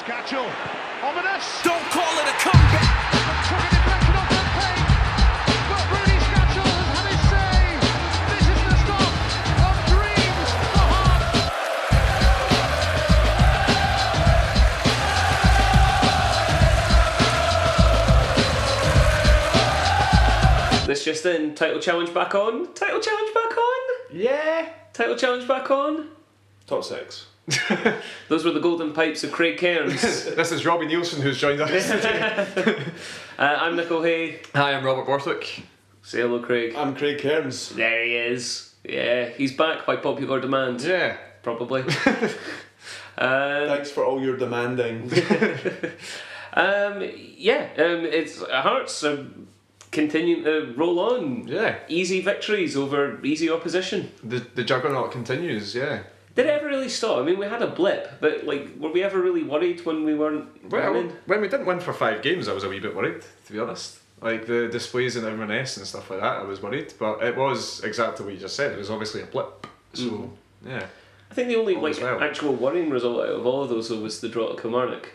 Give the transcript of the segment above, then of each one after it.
Scatchell, ominous. Don't call it a comeback. Took a deflection off the paint, but Rudy Scatchell has had his say. This is the start of dreams for Heart. This just in, title challenge back on. Title challenge back on. Yeah. Title challenge back on. Top 6. Those were the golden pipes of Craig Cairns. This is Robbie Nielsen who's joined us. I'm Nicole Hay. Hi, I'm Robert Borthwick. Say hello, Craig. I'm Craig Cairns. There he is. Yeah, he's back by popular demand. Yeah. Probably. Thanks for all your demanding. It's Hearts are continuing to roll on. Yeah. Easy victories over easy opposition. The juggernaut continues, yeah. Did it ever really stop? I mean, we had a blip, but were we ever really worried when we weren't winning? When we didn't win for 5 games, I was a wee bit worried, to be honest. Like the displays in Inverness and stuff like that, I was worried. But it was exactly what you just said. It was obviously a blip. So, yeah. I think the only Well. actual worrying result out of all of those though was the draw to Kilmarnock.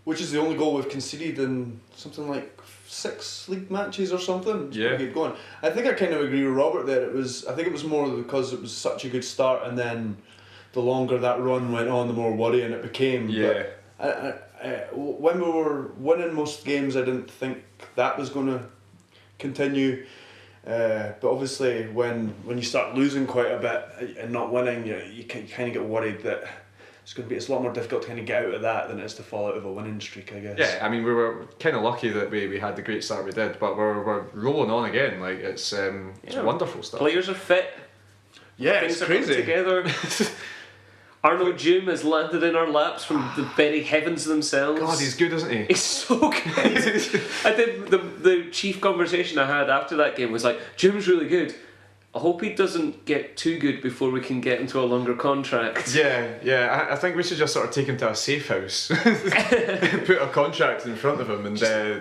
Which is the only goal we've conceded in something like 6 league matches or something. Yeah. To keep going. I think I kind of agree with Robert there. I think it was more because it was such a good start, and then the longer that run went on, the more worrying it became. Yeah. But when we were winning most games, I didn't think that was going to continue. But obviously, when you start losing quite a bit and not winning, you kind of get worried that it's a lot more difficult to kind of get out of that than it is to fall out of a winning streak, I guess. Yeah, I mean, we were kind of lucky that we had the great start we did, but we're rolling on again. Like it's wonderful stuff. Players are fit. Yeah, Things it's are coming crazy. Together. Arnaud Djoum has landed in our laps from the very heavens themselves. God, he's good, isn't he? He's so good. I think the chief conversation I had after that game was like, Djoum's really good. I hope he doesn't get too good before we can get into a longer contract. Yeah. I think we should just sort of take him to a safe house, put a contract in front of him, and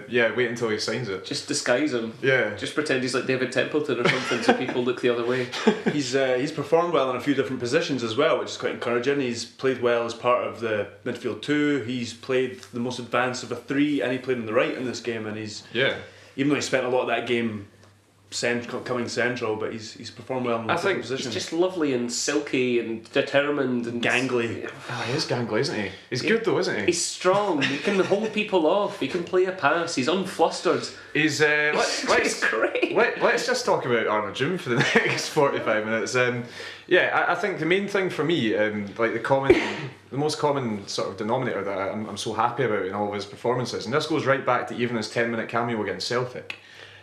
wait until he signs it. Just disguise him. Yeah. Just pretend he's like David Templeton or something, so people look the other way. He's performed well in a few different positions as well, which is quite encouraging. He's played well as part of the midfield 2. He's played the most advanced of a 3, and he played on the right in this game. And even though he spent a lot of that game coming central, but he's performed well in the different positions. He's just lovely and silky and determined and gangly. Oh, he is gangly, isn't he? He's good though, isn't he? He's strong. He can hold people off. He can play a pass. He's unflustered. He's great. Let's just talk about Arnaud Djoum for the next 45 minutes. I think the main thing for me, the most common sort of denominator that I'm so happy about in all of his performances, and this goes right back to even his 10-minute cameo against Celtic,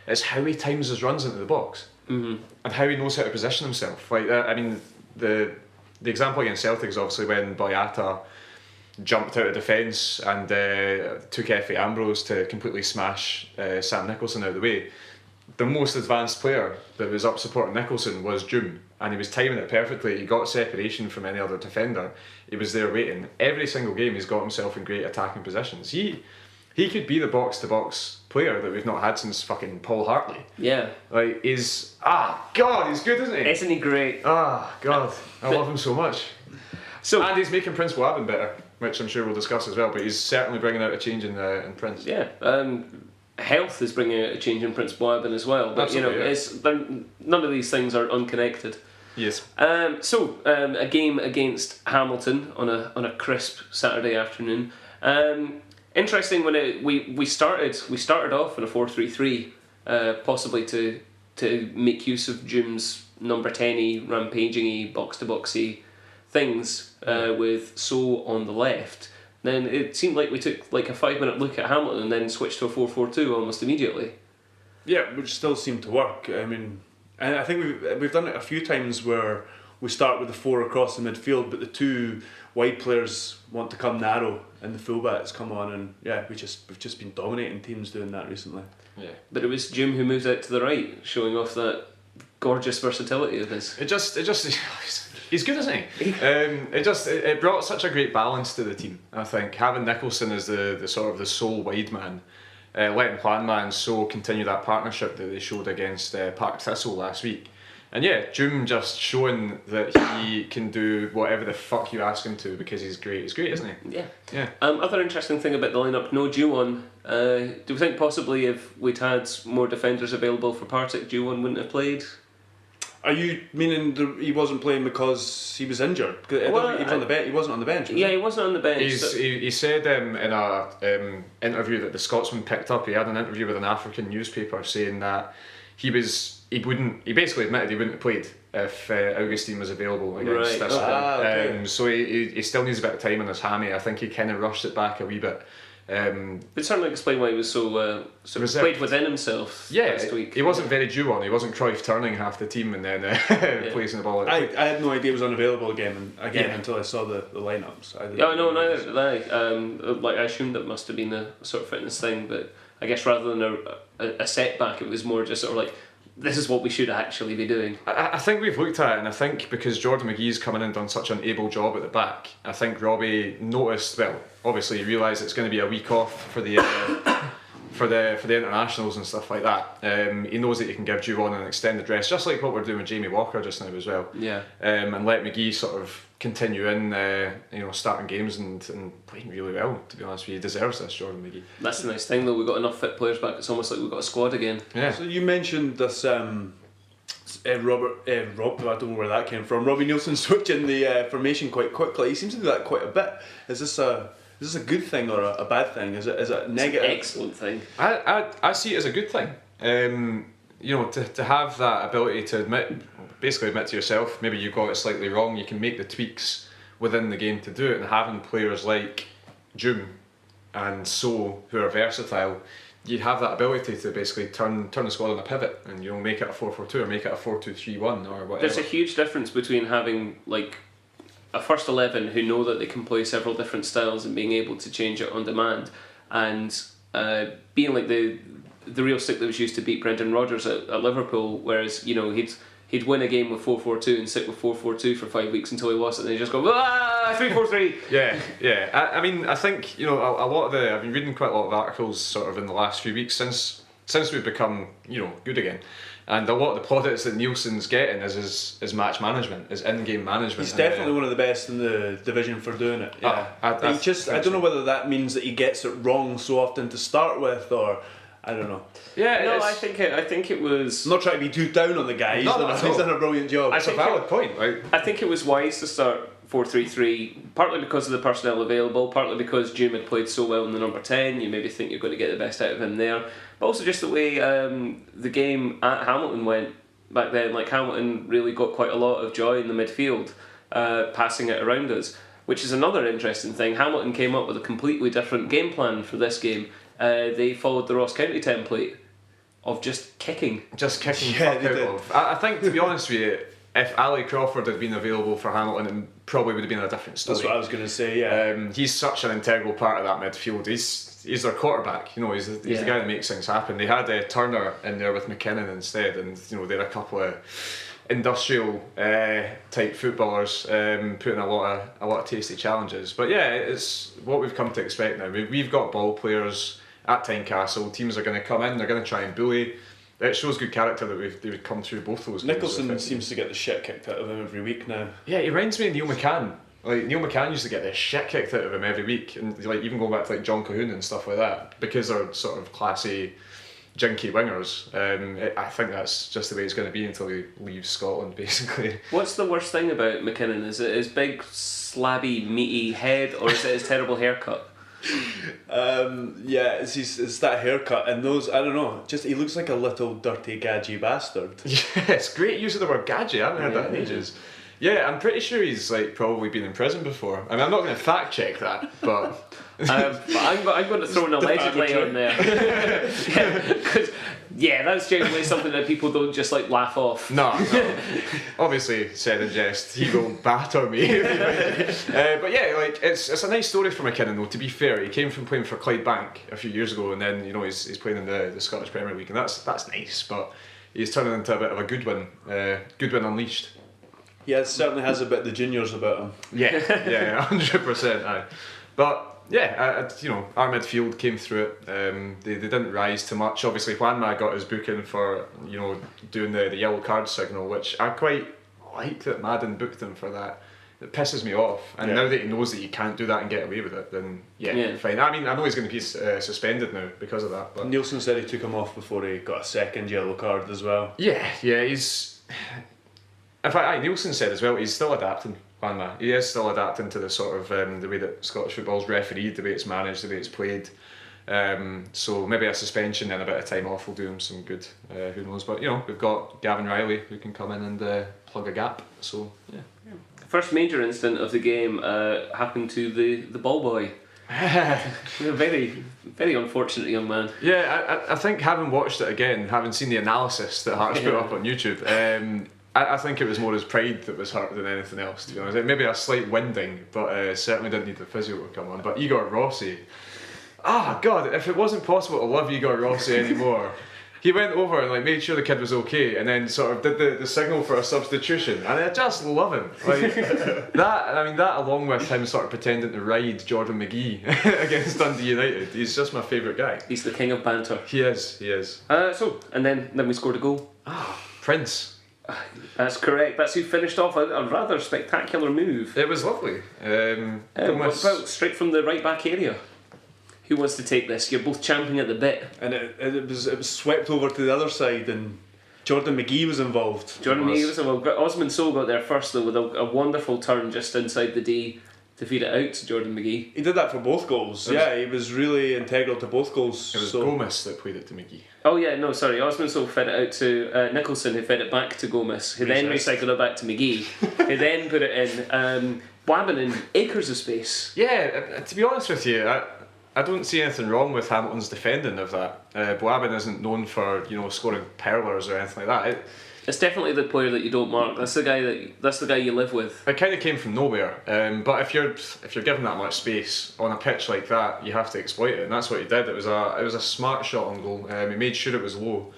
is how he times his runs into the box, and how he knows how to position himself. The example against Celtic is obviously when Boyata jumped out of defence and took Effie Ambrose to completely smash Sam Nicholson out of the way. The most advanced player that was up supporting Nicholson was Djoum, and he was timing it perfectly. He got separation from any other defender. He was there waiting. Every single game he's got himself in great attacking positions. He could be the box-to-box player that we've not had since fucking Paul Hartley. Yeah. He's good, isn't he? Isn't he great? God, I love him so much. And he's making Prince Boabin better, which I'm sure we'll discuss as well, but he's certainly bringing out a change in Prince. Yeah. Health is bringing out a change in Prince Boabin as well, but absolutely, none of these things are unconnected. Yes. A game against Hamilton on a crisp Saturday afternoon. Interesting when we started off in a 4-3-3, possibly to make use of Djoum's number 10-y, rampaging-y, box-to-boxy things with So on the left. Then it seemed like we took like a 5-minute look at Hamilton and then switched to a 4-4-2 almost immediately. Yeah, which still seemed to work. I mean, and I think we've done it a few times where we start with the 4 across the midfield, but the 2 wide players want to come narrow and the fullbacks come on, and we've just been dominating teams doing that recently. Yeah, but it was Djoum who moved out to the right, showing off that gorgeous versatility of his. He's good, isn't he? It brought such a great balance to the team. I think having Nicholson as the sort of the sole wide man, letting Planman so continue that partnership that they showed against Park Thistle last week. And yeah, Doom just showing that he can do whatever the fuck you ask him to because he's great. He's great, isn't he? Yeah. Yeah. Other interesting thing about the lineup, no Juwon. Do we think possibly if we'd had more defenders available for Partick, Juwon wouldn't have played? Are you meaning he wasn't playing because he was injured? He was on the bench. He wasn't on the bench. Yeah, he wasn't on the bench. He said in a interview that the Scotsman picked up. He had an interview with an African newspaper saying that he basically admitted he wouldn't have played if Augustine was available against this one. Okay. So he still needs a bit of time in his hammy. I think he kind of rushed it back a wee bit. It certainly explain why he was so played within himself last week. He wasn't very due on. He wasn't Cruyff turning half the team and then placing the ball out. I had no idea he was unavailable again until I saw the lineups. Neither did I. I assumed it must have been a sort of fitness thing, but I guess rather than a setback, it was more just sort of like, this is what we should actually be doing. I think we've looked at it, and I think because Jordan McGee's come in and done such an able job at the back, I think Robbie noticed. Well, obviously he realised it's going to be a week off for the for the internationals and stuff like that. He knows that he can give Juwon an extended rest, just like what we're doing with Jamie Walker just now as well. Yeah. And let McGee sort of continue in, starting games and playing really well. To be honest with you, he deserves this, Jordan McGee. That's the nice thing though. We've got enough fit players back. It's almost like we've got a squad again. Yeah. So you mentioned this. Rob, I don't know where that came from. Robbie Nielsen switching the formation quite quickly. He seems to do that quite a bit. Is this a good thing or a bad thing? Is it a negative? It's an excellent thing. I see it as a good thing. To have that ability to admit to yourself, maybe you got it slightly wrong. You can make the tweaks within the game to do it, and having players like Doom and So who are versatile, you have that ability to basically turn the squad on a pivot and make it a 4-4-2 or make it a 4-2-3-1 or whatever. There's a huge difference between having like a first 11 who know that they can play several different styles and being able to change it on demand, and being like the real stick that was used to beat Brendan Rodgers at Liverpool, whereas he'd win a game with 4-4-2 and stick with 4-4-2 for 5 weeks until he lost it, and then he just go 3-4-3. Yeah. I mean, I think a lot of I've been reading quite a lot of articles sort of in the last few weeks since we've become good again, and a lot of the plaudits that Nielsen's getting is his match management, his in-game management. He's definitely one of the best in the division for doing it. Yeah, I don't know whether that means that he gets it wrong so often to start with, or I don't know. Yeah, no, I think it was. I'm not trying to be too down on the guy. He's done a brilliant job. That's a valid point, right? I think it was wise to start 4-3-3, partly because of the personnel available, partly because Doom had played so well in the number 10. You maybe think you're going to get the best out of him there, but also just the way the game at Hamilton went back then. Like, Hamilton really got quite a lot of joy in the midfield, passing it around us, which is another interesting thing. Hamilton came up with a completely different game plan for this game. They followed the Ross County template of just kicking. Yeah, they did. I think, to be honest with you, if Ali Crawford had been available for Hamilton, it probably would have been a different story. That's what I was going to say. Yeah. He's such an integral part of that midfield. He's their quarterback. He's the guy that makes things happen. They had Turner in there with McKinnon instead, and they're a couple of industrial type footballers, putting a lot of tasty challenges. But yeah, it's what we've come to expect now. We've got ball players at Tynecastle. Teams are going to come in, they're going to try and bully. It shows good character that they would come through both those games. Nicholson seems to get the shit kicked out of him every week now. Yeah, he reminds me of Neil McCann. Like, Neil McCann used to get the shit kicked out of him every week, and even going back to John Cahoon and stuff like that, because they're sort of classy, jinky wingers. I think that's just the way it's going to be until he leaves Scotland, basically. What's the worst thing about McKinnon? Is it his big, slabby, meaty head, or is it his terrible haircut? It's that haircut and those. I don't know. Just he looks like a little dirty, gadgy bastard. Yes, great use of the word gadgy. I haven't heard that in ages. Yeah, I'm pretty sure he's probably been in prison before. I mean, I'm not going to fact check that, but I'm going to throw an allegedly on there. Because that's generally something that people don't just laugh off. No. Obviously, said in jest, he will batter me. But yeah, it's a nice story for McKinnon though. To be fair, he came from playing for Clydebank a few years ago, and then he's playing in the Scottish Premier League, and that's nice. But he's turning into a bit of a good one unleashed. Yeah, it certainly has a bit of the juniors about him. Yeah, 100%. Aye. But yeah, our midfield came through it. They didn't rise too much. Obviously, Juanma got his booking for doing the yellow card signal, which I quite like that Madden booked him for that. It pisses me off. And now that he knows that you can't do that and get away with it, then fine. I mean, I know he's going to be suspended now because of that. But Nielsen said he took him off before he got a second yellow card as well. Yeah, he's. In fact, Nielsen said as well, he's still adapting. Juanma. He is still adapting to the sort of the way that Scottish football's refereed, the way it's managed, the way it's played. So maybe a suspension and a bit of time off will do him some good. Who knows? But we've got Gavin Riley who can come in and plug a gap. So yeah. First major incident of the game happened to the ball boy. A very, very unfortunate young man. Yeah, I think having watched it again, having seen the analysis that Hearts put up on YouTube, I think it was more his pride that was hurt than anything else, to be honest. Maybe a slight winding, but certainly didn't need the physio to come on. But Igor Rossi, God, if it wasn't possible to love Igor Rossi anymore, he went over and made sure the kid was okay, and then sort of did the signal for a substitution, and I just love him. That along with him sort of pretending to ride Jordan McGee against Dundee United, he's just my favourite guy. He's the king of banter. He is. And then we scored a goal. Prince. That's correct. That's who finished off a rather spectacular move. It was lovely. What about straight from the right back area? Who wants to take this? You're both champing at the bit. And it was swept over to the other side, and Jordan McGee was involved. McGee was involved. Osman Sow got there first though with a wonderful turn just inside the D to feed it out to Jordan McGee. He did that for both goals. He was really integral to both goals. It was Gomez that played it to McGee. Oh yeah, no, sorry. Osman Sow fed it out to Nicholson, who fed it back to Gomez, who then recycled it back to McGee, who then put it in. Wabbing in acres of space. Yeah, to be honest with you, I don't see anything wrong with Hamilton's defending of that. Boabin isn't known for scoring pearlers or anything like that. It's definitely the player that you don't mark. That's the guy you live with. It kind of came from nowhere. But if you're given that much space on a pitch like that, you have to exploit it, and that's what he did. It was a smart shot on goal. He made sure it was low.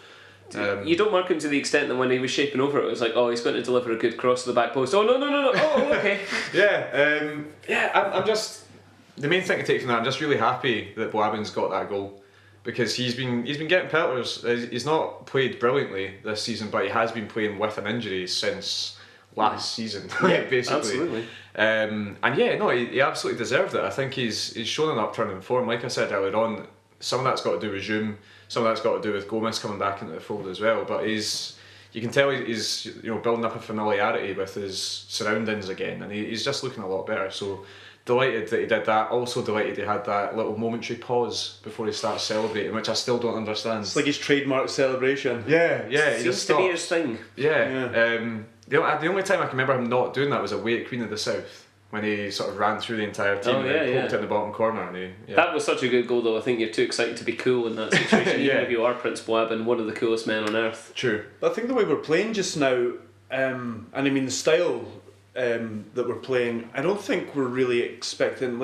You don't mark him to the extent that when he was shaping over it was like, oh, he's going to deliver a good cross to the back post. Oh no! Oh, okay. I'm just. The main thing to take from that, I'm just really happy that Boabin's got that goal, because he's been getting pelters. He's not played brilliantly this season, but he has been playing with an injury since last season, basically. Absolutely. He absolutely deserved it. I think he's shown an upturn in form. Like I said earlier on, some of that's got to do with Zoom, some of that's got to do with Gomez coming back into the fold as well. But you can tell he's building up a familiarity with his surroundings again, and he's just looking a lot better. So. Delighted that he did that. Also delighted he had that little momentary pause before he starts celebrating, which I still don't understand. It's like his trademark celebration. Yeah. He seems to be his thing. Yeah. The only time I can remember him not doing that was away at Queen of the South, when he sort of ran through the entire team and poked it in the bottom corner. And That was such a good goal though. I think you're too excited to be cool in that situation. Even if you are Prince Boabin, one of the coolest men on earth. True. But I think the way we're playing just now, and I mean the style that we're playing, I don't think we're really expecting,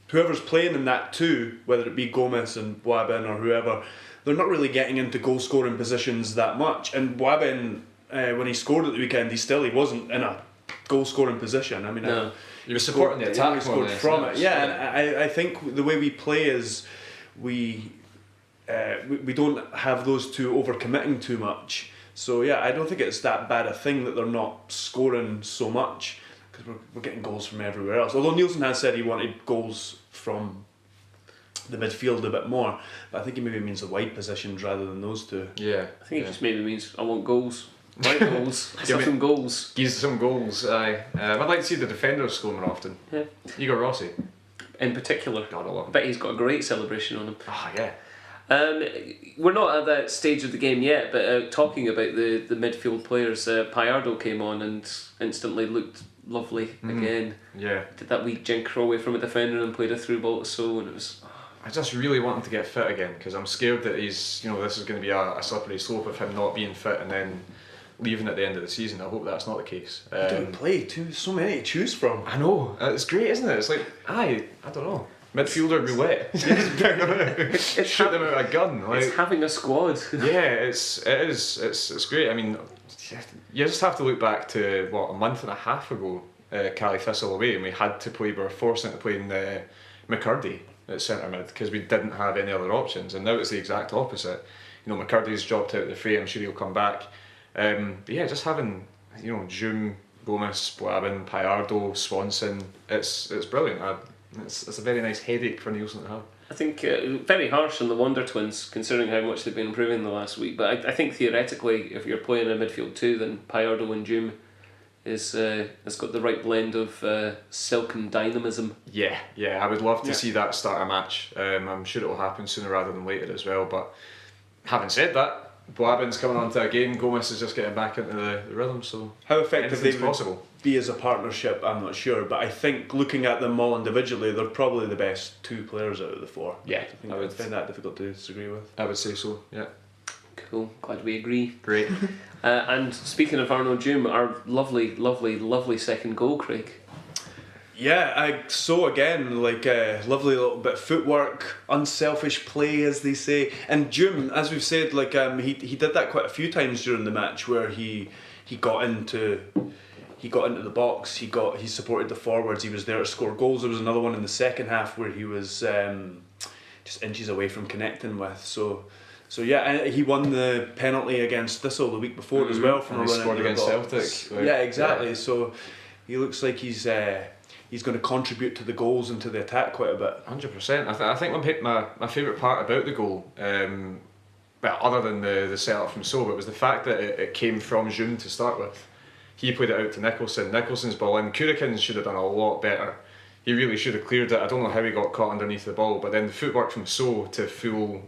whoever's playing in that too, whether it be Gomez and Boabin or whoever, they're not really getting into goal scoring positions that much. And Boabin, when he scored at the weekend, he wasn't in a goal scoring position. I mean, no. You were supporting the attack. He scored from it. Yeah, and I think the way we play is we don't have those two overcommitting too much. So I don't think it's that bad a thing that they're not scoring so much, because we're getting goals from everywhere else. Although Nielsen has said he wanted goals from the midfield a bit more, but I think he maybe means the wide positions rather than those two. Yeah, I think he just maybe means I want goals. White goals. Some goals. Give some goals. Aye. I'd like to see the defenders score more often. Yeah. Igor Rossi, in particular. God, I love him. I bet he's got a great celebration on him. Yeah. We're not at that stage of the game yet, but talking about the midfield players, Payardo came on and instantly looked lovely again. Yeah. Did that wee jinker away from a defender and played a through ball to Sow, and it was... I just really want him to get fit again, because I'm scared that he's, this is going to be a slippery slope of him not being fit and then leaving at the end of the season. I hope that's not the case. He didn't play so many to choose from. I know, it's great, isn't it? It's like, I don't know. Midfielder roulette. Shoot them out a gun. It's having a squad. It's great. I mean, you just have to look back to a month and a half ago, Cali Thistle away, and we were forcing to play in McCurdy at centre mid because we didn't have any other options, and now it's the exact opposite. You know, McCurdy's dropped out of the fray. I'm sure he'll come back. But yeah, just having Jum, Gomez, Boabin, Payardo, Swanson, it's brilliant. It's a very nice headache for Nielsen to have. I think very harsh on the Wonder Twins, considering how much they've been improving the last week. But I think theoretically, if you're playing a midfield two, then Payardo and Jum has got the right blend of silken dynamism. Yeah, I would love to see that start a match. I'm sure it will happen sooner rather than later as well. But having said that, Boabin's coming on to a game. Gomez is just getting back into the rhythm. So how effective they would possible be as a partnership, I'm not sure. But I think looking at them all individually, they're probably the best two players out of the four. Yeah, I would find that difficult to disagree with. I would say so. Yeah. Cool. Glad we agree. Great. And speaking of Arnold Jum, our lovely second goal, Craig. Yeah, again, lovely little bit of footwork, unselfish play, as they say. And Jum, as we've said, he did that quite a few times during the match, where he got into the box, he supported the forwards, he was there to score goals. There was another one in the second half where he was just inches away from connecting with. So yeah, and he won the penalty against Thistle the week before as well from a and he run scored into the against box. Celtic. Yeah, exactly. Yeah. So he looks like he's going to contribute to the goals and to the attack quite a bit. 100%. I think my favourite part about the goal, well, other than the setup from Sobe, was the fact that it came from June to start with. He played it out to Nicholson. Nicholson's ball in. Kurikin should have done a lot better. He really should have cleared it. I don't know how he got caught underneath the ball, but then the footwork from So to fool,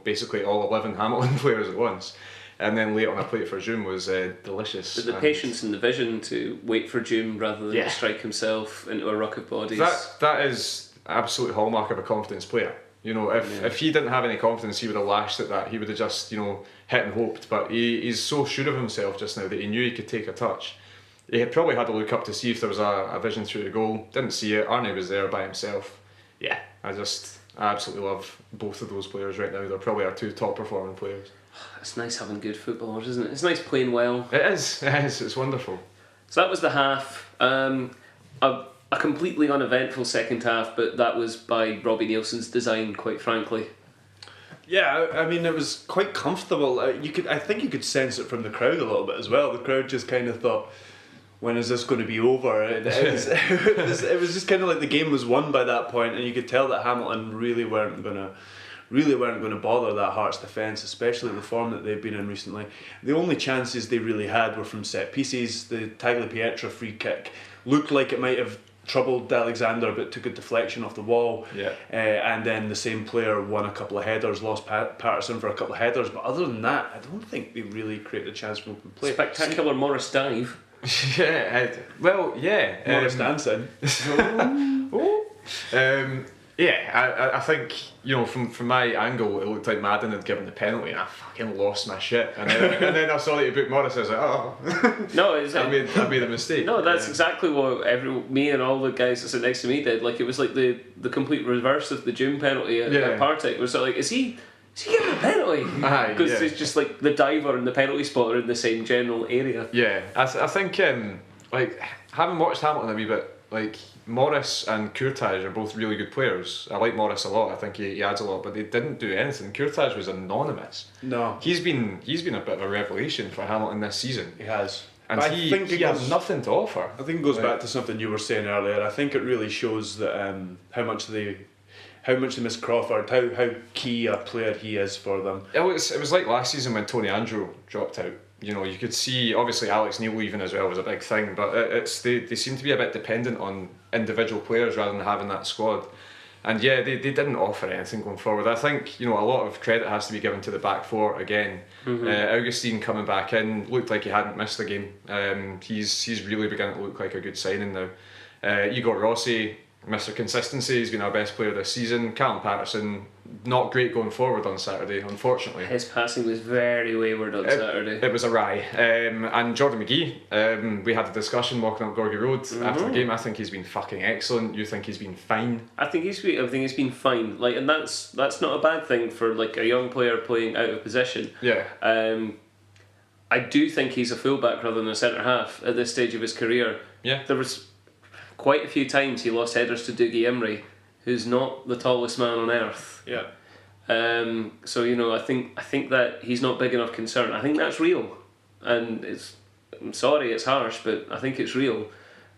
basically all 11 Hamilton players at once, and then late on a plate for June was delicious. But the patience and the vision to wait for June rather than to strike himself into a ruck of bodies. That is absolute hallmark of a confidence player. If he didn't have any confidence, he would have lashed at that. He would have just hit and hoped. But he's so sure of himself just now that he knew he could take a touch. He had probably had to look up to see if there was a vision through the goal. Didn't see it. Arnie was there by himself. Yeah, I absolutely love both of those players right now. They're probably our two top performing players. It's nice having good footballers, isn't it? It's nice playing well. It is. It's wonderful. So that was the half. A completely uneventful second half, but that was by Robbie Nielsen's design, quite frankly. Yeah, I mean, it was quite comfortable. I think you could sense it from the crowd a little bit as well. The crowd just kind of thought, when is this going to be over? It was just kind of like the game was won by that point, and you could tell that Hamilton really weren't going to bother that Hearts defence, especially the form that they've been in recently. The only chances they really had were from set pieces. The Tagliapietra free kick looked like it might have troubled Alexander, but took a deflection off the wall. Yeah. And then the same player won a couple of headers, lost Patterson for a couple of headers. But other than that, I don't think they really created a chance from open play. Spectacular Morris dive. Morris dancing. I think from my angle it looked like Madden had given the penalty and I fucking lost my shit, and then I saw that he booked Morris. I was like, no, I made a mistake. No, that's exactly what me and all the guys that sit next to me did. Like, it was like the complete reverse of the June penalty at Partick. It was sort of like, is he giving a penalty? Because it's just like the diver and the penalty spot are in the same general area. Yeah, I think having watched Hamilton a wee bit, Morris and Courtage are both really good players. I like Morris a lot. I think he adds a lot, but they didn't do anything. Courtage was anonymous. No, he's been a bit of a revelation for Hamilton this season. He has, and he has nothing to offer. I think it goes back to something you were saying earlier. I think it really shows that how much they miss Crawford, how key a player he is for them. It was like last season when Tony Andrew dropped out. You could see, obviously Alex Neil leaving as well was a big thing, but they seem to be a bit dependent on individual players rather than having that squad. And yeah, they didn't offer anything going forward. I think a lot of credit has to be given to the back four again. Mm-hmm. Augustine coming back in looked like he hadn't missed a game. He's really beginning to look like a good signing now. Igor Rossi, Mr. Consistency, he's been our best player this season. Callum Patterson, not great going forward on Saturday, unfortunately. His passing was very wayward on Saturday. It was awry. And Jordan McGee, we had a discussion walking up Gorgie Road after the game. I think he's been fucking excellent. You think he's been fine? I think he's been fine. And that's not a bad thing for a young player playing out of position. Yeah. I do think he's a fullback rather than a centre half at this stage of his career. Yeah. There was quite a few times he lost headers to Dougie Imrie, who's not the tallest man on earth. Yeah. So I think that he's not big enough concern. I think that's real, and I'm sorry, it's harsh, but I think it's real.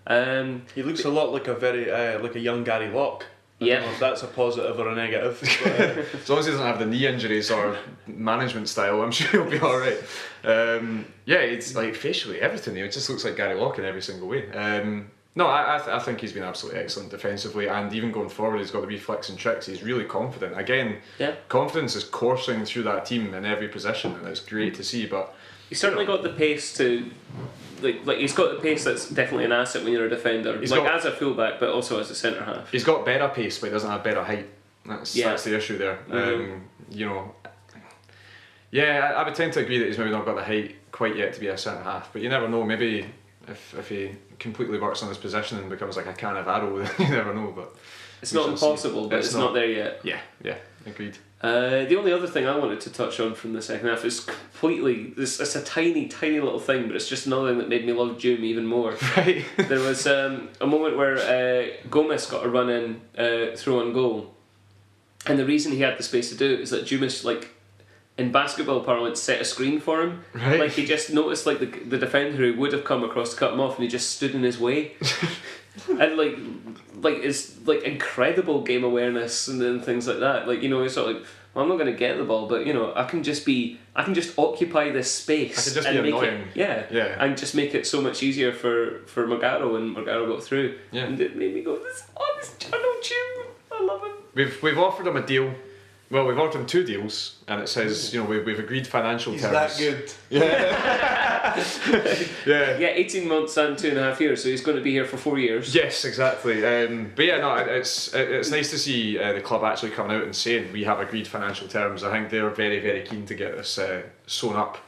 He looks a lot like a young Gary Locke. I don't know if that's a positive or a negative. But, As long as he doesn't have the knee injuries or management style, I'm sure he'll be alright. Yeah, it's like facially everything. It just looks like Gary Locke in every single way. No, I think he's been absolutely excellent defensively, and even going forward, he's got the wee flicks and tricks. He's really confident. Again, confidence is coursing through that team in every position, and it's great to see. But he's certainly got the pace to. Like he's got the pace that's definitely an asset when you're a defender. As a fullback, but also as a centre half. He's got better pace, but he doesn't have better height. That's the issue there. I would tend to agree that he's maybe not got the height quite yet to be a centre half. But you never know. Maybe if he completely works on his position and becomes like a can of arrow, then you never know. But it's not impossible, but it's not there yet. Yeah, agreed. The only other thing I wanted to touch on from the second half is it's a tiny little thing, but it's just another thing that made me love Doom even more. Right. There was a moment where Gomez got a run in through on goal, and the reason he had the space to do it is that Dumas, like in basketball parlance, set a screen for him. Right. Like he just noticed like the defender who would have come across to cut him off, and he just stood in his way. And like it's like incredible game awareness and things like that. Like it's sort of like, well, I'm not going to get the ball, but I can just occupy this space. I can just and be make annoying. and just make it so much easier for Morgado, and Morgado got through. Yeah. And it made me go, this Jono Jim, I love him. We've offered him a deal. Well, we've offered him 2 deals, and it says we've agreed financial he's terms. that good. Yeah. 18 months and 2.5 years, so he's going to be here for 4 years. Yes, exactly. But yeah, no, it's nice to see the club actually coming out and saying we have agreed financial terms. I think they're very, very keen to get this sewn up.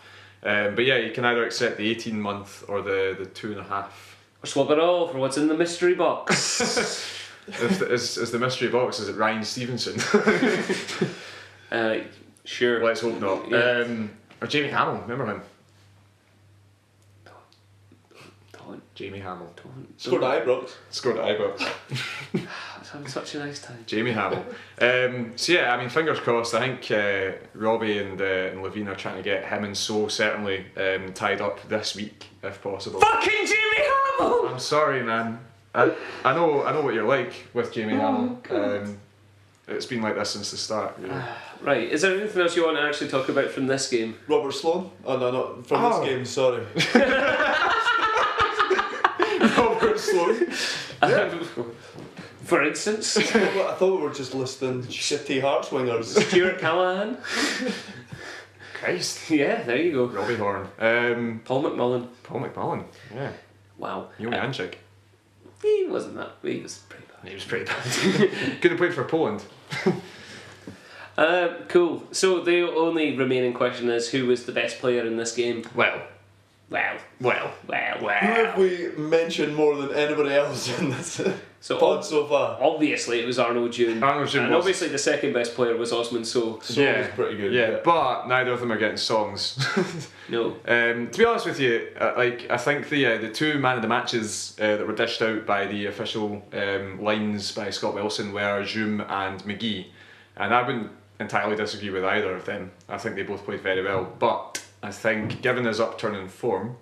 But yeah, you can either accept the 18-month or the 2.5. Or swap it all for what's in the mystery box. Is the mystery box, is it Ryan Stevenson? Sure. Let's hope not. Yeah. Or Jamie Hamill, remember him? Don't. Jamie Hamill. Scored at Ibrox. Scored at Ibrox. I was having such a nice time. Jamie Hamill. So yeah, I mean, fingers crossed. I think Robbie and Levine are trying to get him and So certainly tied up this week, if possible. Fucking Jamie Hamill! I'm sorry, man. I know what you're like with Jamie Hamill. It's been like this since the start. Really. Right, is there anything else you want to actually talk about from this game? Robert Sloan? Oh no, not from this game, sorry. Robert Sloan. For instance, I thought we were just listing shitty Hearts wingers. Stuart Callahan. Christ. Yeah, there you go. Robbie Horn. Paul McMullen. Paul McMullen. Yeah. Wow. Young Anchik. He wasn't that. He was pretty bad. He was pretty bad. Could have played for Poland. Cool. So the only remaining question is, who was the best player in this game? Well. Who have we mentioned more than anybody else in this pod so far? Obviously, it was Arnold June. And obviously, the second best player was Osman So. So was pretty good. Yeah, but neither of them are getting songs. No. To be honest with you, I think the 2 man of the matches that were dished out by the official lines by Scott Wilson were Zoom and McGee, and I wouldn't entirely disagree with either of them. I think they both played very well, but I think given his upturn in form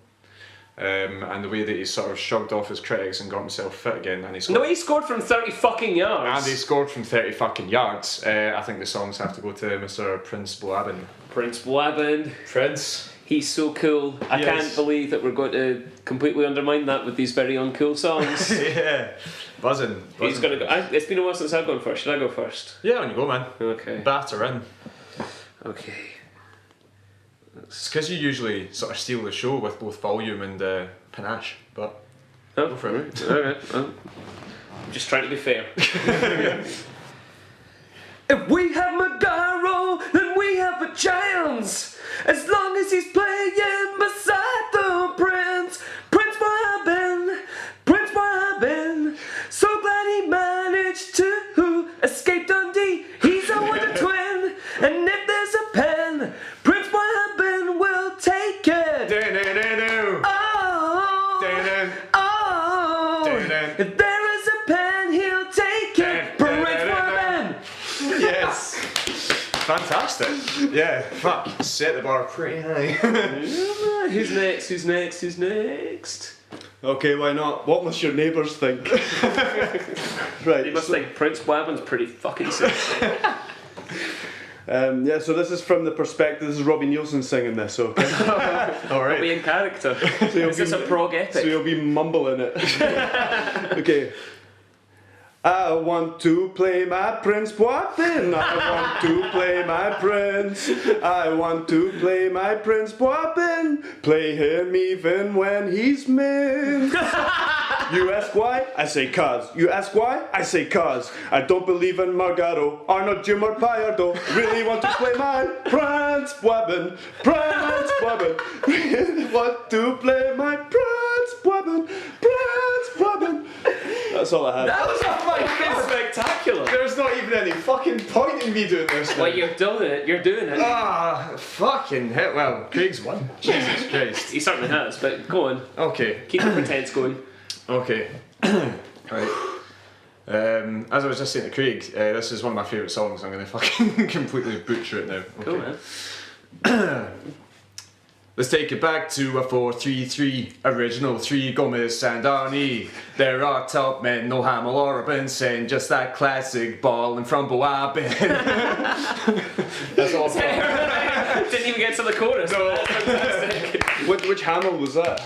and the way that he sort of shrugged off his critics and got himself fit again, and he scored from 30 fucking yards. And he scored from 30 fucking yards. I think the songs have to go to Mr. Prince Boabin. Prince Boabin. Prince. He's so cool. I can't believe that we're going to completely undermine that with these very uncool songs. Yeah. Buzzing. He's going to go. It's been a while since I've gone first. Should I go first? Yeah, on you go, man. Okay. Batter in. Okay. It's because you usually sort of steal the show with both volume and panache, but Oh, go for it. Alright. Well, I'm just trying to be fair. If we have Magaro, then we have a chance. As long as he's playing beside the Prince. Prince Boabin. So glad he managed to escape Dundee. He's a winner twin. And if there's a pen, Prince Boabin will take it. Oh. If there is a pen, he'll take it. Prince Yes. Fantastic. Yeah, fuck. Set the bar pretty high. Who's next? Who's next? Who's next? Okay, why not? What must your neighbours think? Right. You must think Prince Wabbin's pretty fucking sexy. Yeah, so this is from the perspective. This is Robbie Nielsen singing this, okay? Alright. Be in character. Is this a prog epic? So you'll be mumbling it. Okay. I want to play my Prince Wabbin. I want to play my Prince. I want to play my Prince Wabbin. Play him even when he's minced. You ask why? I say cause. You ask why? I say cause. I don't believe in Margaro, Arnold, Jim or Piardo. Really want to play my Prince Wabbin. Prince Wabbin. Really want to play my Prince Wabbin. Prince Wabbin. That's all I had. That was fucking spectacular. There's not even any fucking point in me doing this. Well, you're doing it. You're doing it. Ah, fucking hell. Well, Craig's won. Jesus Christ. He certainly has, but go on. Okay. Keep the pretense going. Okay. Right. As I was just saying to Craig, this is one of my favourite songs. I'm going to fucking completely butcher it now. Okay. Cool, man. Let's take it back to a 4-3-3. Original 3, Gomez and Arnie. There are top men, no Hamill or Robinson. Just that classic ball in from Boabin. That's all. Didn't even get to the chorus. No. That's fantastic. Which Hamill was that?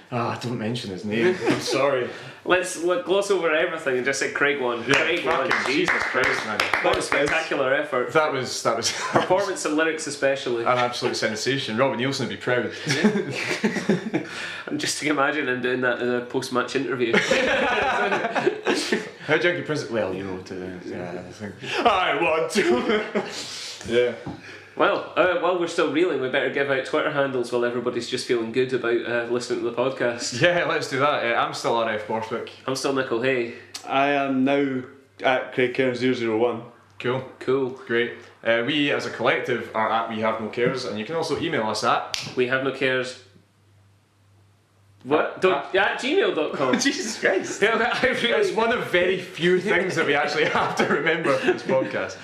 Don't mention his name. I'm sorry. Let's gloss over everything and just say Craig won. Craig won. Fucking Jesus Christ, man. What a spectacular effort. That was Performance and lyrics especially. an absolute sensation. Robbie Nielsen would be proud. I'm just imagine him doing that in a post-match interview. How do you think Prince? Well, you know, I want to. Yeah. Well, while we're still reeling, we better give out Twitter handles while everybody's just feeling good about listening to the podcast. Yeah, let's do that. I'm still RF Borthwick. I'm still Nickel Hay. I am now at Craig Cairns 001. Cool. Cool. Great. We as a collective are at We Have No Cares, and you can also email us at We have no cares. What? At gmail.com. Jesus Christ. Yeah, I It's really. one of very few things that we actually have to remember for this podcast.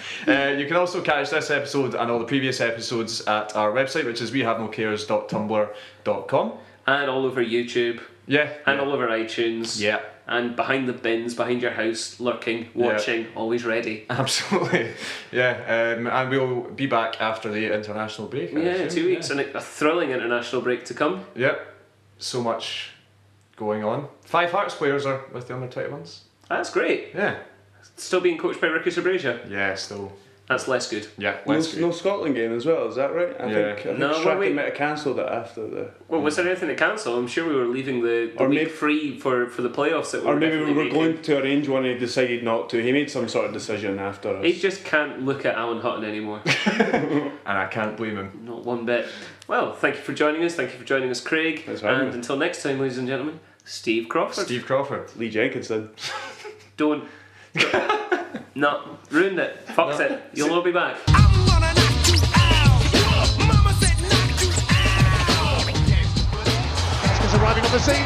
You can also catch this episode and all the previous episodes at our website, which is wehavenocares.tumblr.com. And all over YouTube. Yeah. And all over iTunes. Yeah. And behind the bins, behind your house, lurking, watching, always ready. Absolutely. Yeah. And we'll be back after the international break. I Yeah, assume. 2 weeks and a thrilling international break to come. Yep. So much going on. 5 Hearts players are with the under 21s. That's great. Yeah. Still being coached by Ricky Sabrasia. Yeah, still. That's less good. Yeah, No, let's no Scotland game as well, is that right? I Yeah. think No, Strachan wait. might have cancelled it after the... Well, was there anything to cancel? I'm sure we were leaving the Or week maybe- free for the playoffs that we Or were maybe we definitely were going making. to arrange one and he decided not to. He made some sort of decision after us. He just can't look at Alan Hutton anymore. And I can't blame him. Not one bit. Well, thank you for joining us. Thank you for joining us, Craig. Thanks for having And me. until next time, ladies and gentlemen, Steve Crawford. Steve Crawford. Lee Jenkinson. Don't. No, ruined it. Fucked it. You'll not be back. I'm gonna knock you out. Mama said knock you out. Oscar's arriving on the scene.